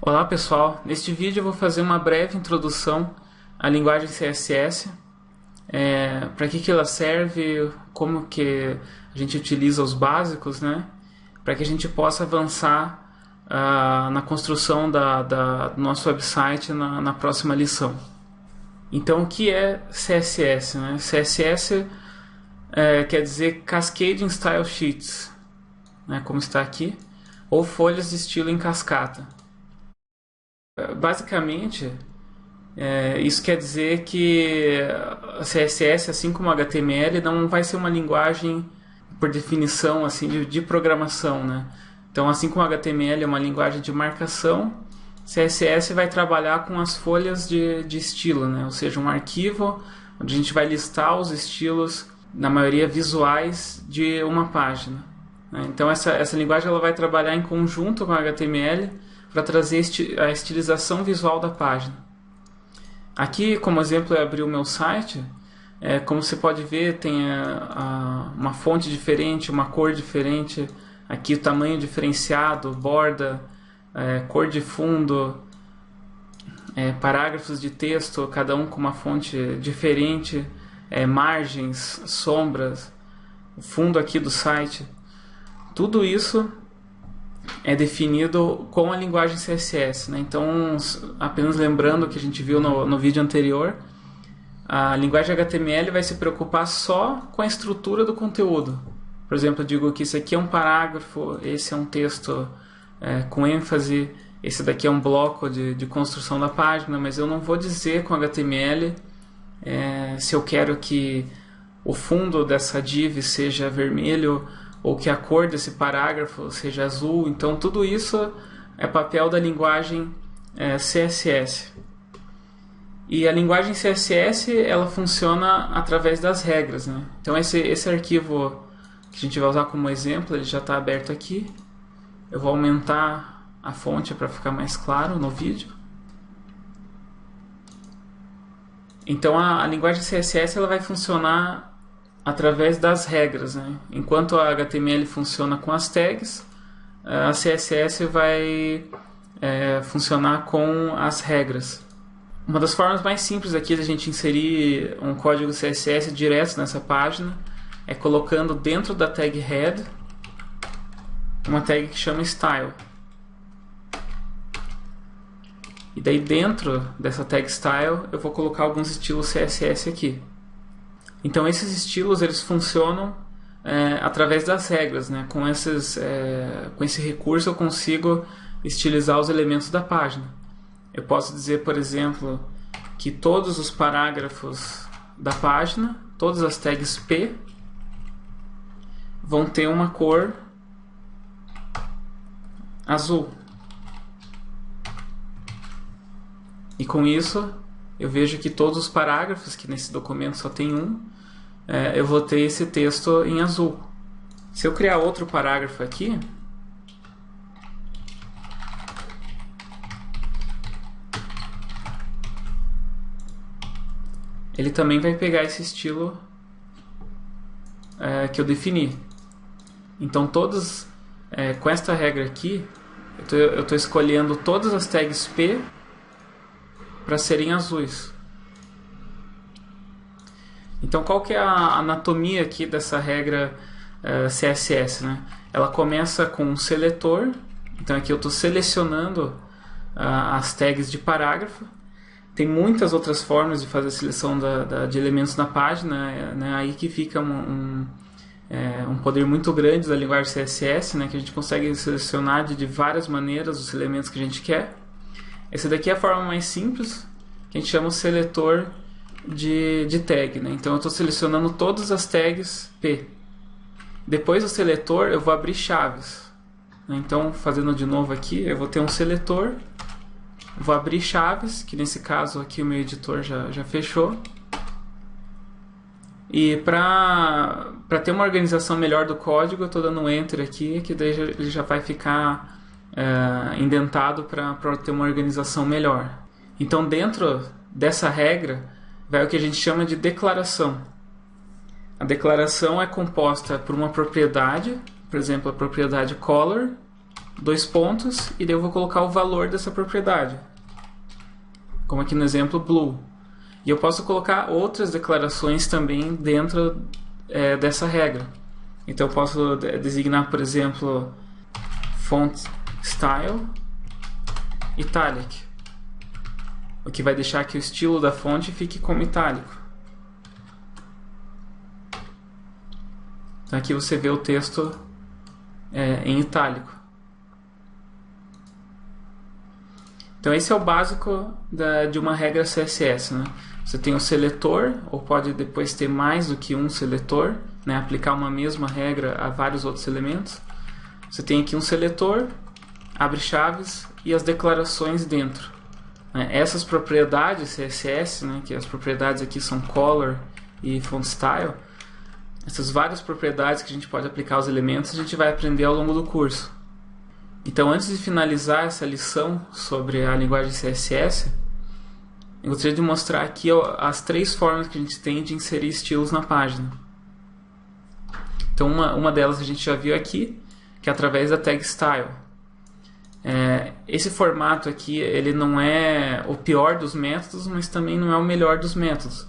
Olá pessoal, neste vídeo eu vou fazer uma breve introdução à linguagem CSS, para que ela serve, como que a gente utiliza os básicos, né, para que a gente possa avançar na construção do nosso website na próxima lição. Então o que é CSS? Né? CSS quer dizer Cascading Style Sheets, né, como está aqui, ou folhas de estilo em cascata. Basicamente, isso quer dizer que a CSS, assim como o HTML, não vai ser uma linguagem, por definição, assim, de programação, né? Então, assim como o HTML é uma linguagem de marcação, CSS vai trabalhar com as folhas de estilo, né? Ou seja, um arquivo onde a gente vai listar os estilos, na maioria visuais, de uma página, né? Então, essa linguagem ela vai trabalhar em conjunto com o HTML para trazer a estilização visual da página. Aqui, como exemplo, eu abri o meu site. Como você pode ver, tem uma fonte diferente, uma cor diferente. Aqui o tamanho diferenciado, borda, cor de fundo, parágrafos de texto, cada um com uma fonte diferente, margens, sombras, o fundo aqui do site. Tudo isso é definido com a linguagem CSS, né? Então, apenas lembrando o que a gente viu no vídeo anterior, a linguagem HTML vai se preocupar só com a estrutura do conteúdo. Por exemplo, eu digo que isso aqui é um parágrafo, esse é um texto com ênfase, esse daqui é um bloco de construção da página, mas eu não vou dizer com HTML se eu quero que o fundo dessa div seja vermelho ou que a cor desse parágrafo seja azul. Então tudo isso é papel da linguagem CSS. E a linguagem CSS ela funciona através das regras, né? Então esse arquivo que a gente vai usar como exemplo, ele já está aberto aqui. Eu vou aumentar a fonte para ficar mais claro no vídeo. Então a linguagem CSS ela vai funcionar através das regras, né? Enquanto a HTML funciona com as tags, a CSS vai funcionar com as regras. Uma das formas mais simples aqui de a gente inserir um código CSS direto nessa página é colocando dentro da tag head uma tag que chama style. E daí dentro dessa tag style eu vou colocar alguns estilos CSS aqui. Então esses estilos eles funcionam através das regras, né? Com esse recurso eu consigo estilizar os elementos da página. Eu posso dizer, por exemplo, que todos os parágrafos da página, todas as tags P, vão ter uma cor azul. E com isso eu vejo que todos os parágrafos, que nesse documento só tem um, eu vou ter esse texto em azul. Se eu criar outro parágrafo aqui, ele também vai pegar esse estilo que eu defini. Então todos, com esta regra aqui, eu estou escolhendo todas as tags P para serem azuis. Então qual que é a anatomia aqui dessa regra CSS, né? Ela começa com um seletor. Então aqui eu estou selecionando as tags de parágrafo. Tem muitas outras formas de fazer a seleção de elementos na página, né? Aí que fica um poder muito grande da linguagem CSS, né? Que a gente consegue selecionar de várias maneiras os elementos que a gente quer. Essa daqui é a forma mais simples, que a gente chama o seletor de tag, né? Então eu estou selecionando todas as tags P. Depois do seletor eu vou abrir chaves, né? Então fazendo de novo aqui, eu vou ter um seletor, vou abrir chaves, que nesse caso aqui o meu editor já fechou. E para ter uma organização melhor do código, eu estou dando um Enter aqui, que daí ele já vai ficar indentado para ter uma organização melhor. Então dentro dessa regra vai o que a gente chama de declaração. A declaração é composta por uma propriedade, por exemplo, a propriedade color, dois pontos, e daí eu vou colocar o valor dessa propriedade, como aqui no exemplo blue. E eu posso colocar outras declarações também dentro dessa regra. Então eu posso designar, por exemplo, font style italic, o que vai deixar que o estilo da fonte fique como itálico. Então aqui você vê o texto em itálico. Então esse é o básico de uma regra CSS, né? Você tem o seletor, ou pode depois ter mais do que um seletor, né? Aplicar uma mesma regra a vários outros elementos. Você tem aqui um seletor, abre chaves e as declarações dentro, né? Essas propriedades CSS, né? Que as propriedades aqui são color e font style, essas várias propriedades que a gente pode aplicar aos elementos, a gente vai aprender ao longo do curso. Então, antes de finalizar essa lição sobre a linguagem CSS, eu gostaria de mostrar aqui as três formas que a gente tem de inserir estilos na página. Então, uma delas a gente já viu aqui, que é através da tag style. Esse formato aqui, ele não é o pior dos métodos, mas também não é o melhor dos métodos.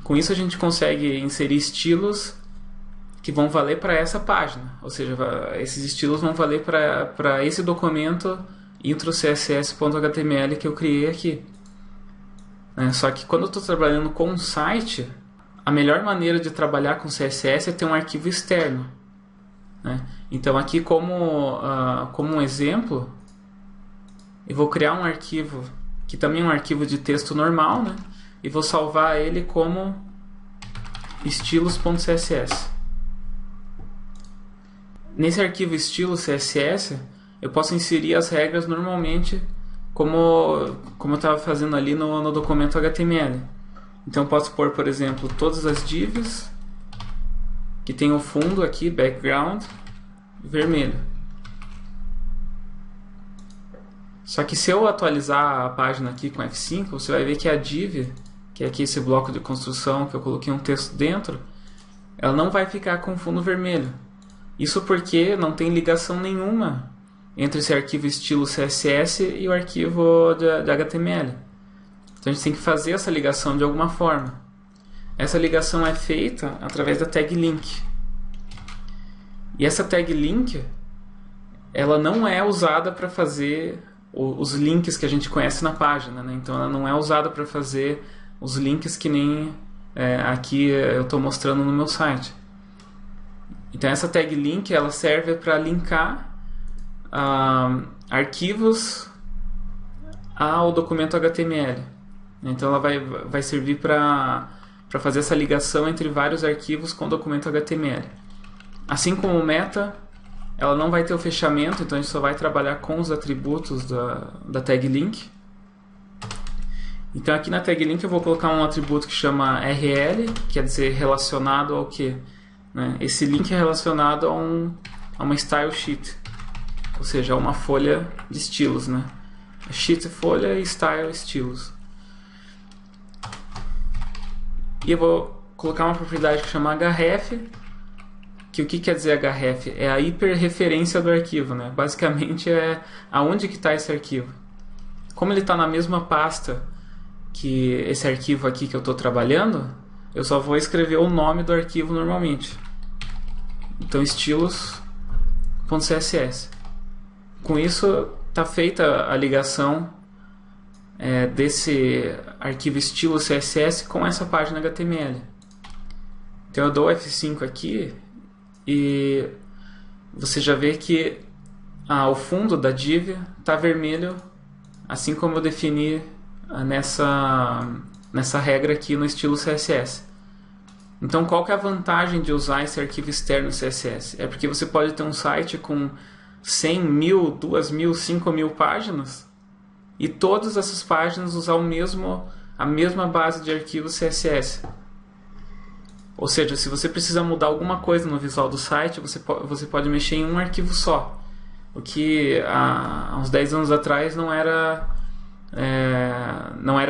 Com isso a gente consegue inserir estilos que vão valer para essa página, ou seja, esses estilos vão valer para esse documento intro.css.html que eu criei aqui. Só que quando eu estou trabalhando com um site, a melhor maneira de trabalhar com CSS é ter um arquivo externo, né? Então aqui como um exemplo, eu vou criar um arquivo que também é um arquivo de texto normal, né? E vou salvar ele como estilos.css. Nesse arquivo estilos.css eu posso inserir as regras normalmente como eu estava fazendo ali no documento HTML. Então eu posso pôr, por exemplo, todas as divs que tem o fundo aqui, background, vermelho. Só que se eu atualizar a página aqui com F5, você vai ver que a div, que é aqui esse bloco de construção que eu coloquei um texto dentro, ela não vai ficar com fundo vermelho. Isso porque não tem ligação nenhuma entre esse arquivo estilo CSS e o arquivo de HTML. Então a gente tem que fazer essa ligação de alguma forma. Essa ligação é feita através da tag link. E essa tag link, ela não é usada para fazer os links que a gente conhece na página, né? Então ela não é usada para fazer os links que nem aqui eu estou mostrando no meu site. Então essa tag link ela serve para linkar arquivos ao documento HTML. Então ela vai servir para fazer essa ligação entre vários arquivos com o documento HTML. Assim como o meta, ela não vai ter o fechamento, então a gente só vai trabalhar com os atributos da tag link. Então aqui na tag link eu vou colocar um atributo que chama RL, quer dizer relacionado ao que? Esse link é relacionado a uma style sheet, ou seja, a uma folha de estilos, né? Sheet folha e style estilos. E eu vou colocar uma propriedade que chama href, que o que quer dizer href? É a hiperreferência do arquivo, né? Basicamente é aonde que está esse arquivo. Como ele está na mesma pasta que esse arquivo aqui que eu estou trabalhando, eu só vou escrever o nome do arquivo normalmente. Então estilos.css. Com isso está feita a ligação desse arquivo estilo CSS com essa página HTML. Então eu dou F5 aqui e você já vê que o fundo da div está vermelho, assim como eu defini nessa regra aqui no estilo CSS. Então qual que é a vantagem de usar esse arquivo externo CSS? É porque você pode ter um site com 100, 1000, 2000, 5000 páginas e todas essas páginas usar a mesma base de arquivo CSS. Ou seja, se você precisa mudar alguma coisa no visual do site, você pode mexer em um arquivo só. O que há uns 10 anos atrás não era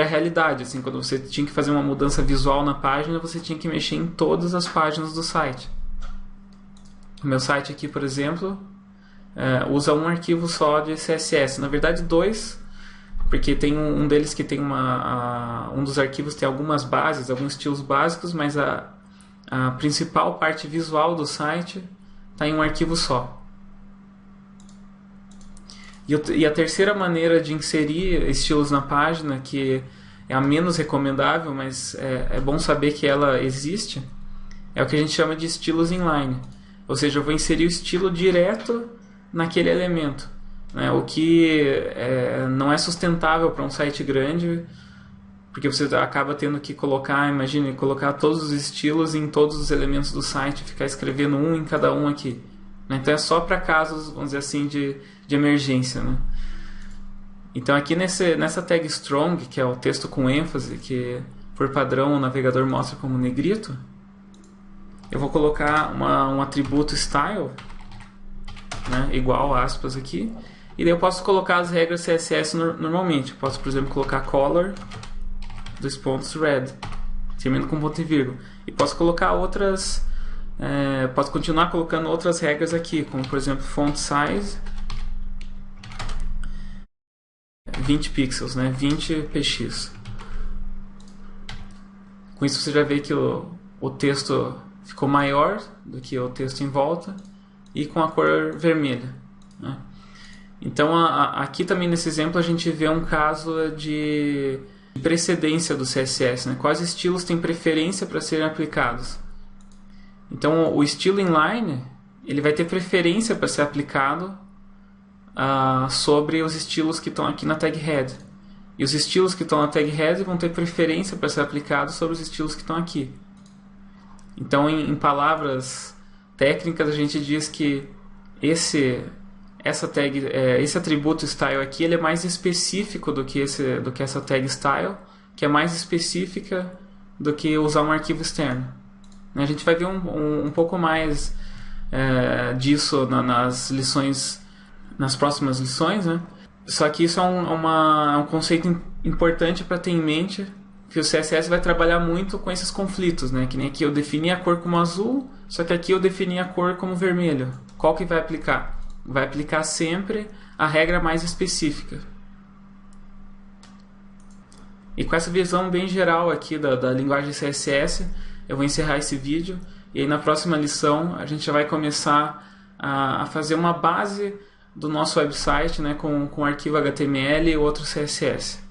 realidade. Assim, quando você tinha que fazer uma mudança visual na página, você tinha que mexer em todas as páginas do site. O meu site aqui, por exemplo, usa um arquivo só de CSS. Na verdade, dois, porque tem um deles que tem um dos arquivos tem algumas bases, alguns estilos básicos, mas a principal parte visual do site está em um arquivo só. E a terceira maneira de inserir estilos na página, que é a menos recomendável, mas é bom saber que ela existe, é o que a gente chama de estilos inline. Ou seja, eu vou inserir o estilo direto naquele elemento, né? O que não é sustentável para um site grande, porque você acaba tendo que colocar todos os estilos em todos os elementos do site, ficar escrevendo um em cada um aqui. Então é só para casos, vamos dizer assim, de emergência, né? Então aqui nessa tag strong, que é o texto com ênfase, que por padrão o navegador mostra como negrito, eu vou colocar um atributo style, né, igual aspas aqui, e daí eu posso colocar as regras CSS normalmente. Eu posso, por exemplo, colocar color red, termino com ponto e vírgula, e posso colocar outras, posso continuar colocando outras regras aqui, como por exemplo font size 20 pixels, né, 20 px. Com isso você já vê que o texto ficou maior do que o texto em volta e com a cor vermelha, né? Então aqui também nesse exemplo a gente vê um caso de precedência do CSS, né? Quais estilos têm preferência para serem aplicados. Então o estilo inline ele vai ter preferência para ser aplicado sobre os estilos que estão aqui na tag head. E os estilos que estão na tag head vão ter preferência para ser aplicados sobre os estilos que estão aqui. Então, em palavras técnicas, a gente diz que esse atributo style aqui ele é mais específico do que essa tag style, que é mais específica do que usar um arquivo externo. A gente vai ver um pouco mais disso nas próximas lições, né? Só que isso é um conceito importante para ter em mente, que o CSS vai trabalhar muito com esses conflitos, né? Que nem aqui eu defini a cor como azul, só que aqui eu defini a cor como vermelho. Qual que vai aplicar? Vai aplicar sempre a regra mais específica. E com essa visão bem geral aqui da linguagem CSS, eu vou encerrar esse vídeo. E aí na próxima lição a gente já vai começar a fazer uma base do nosso website, né, com arquivo HTML e outro CSS.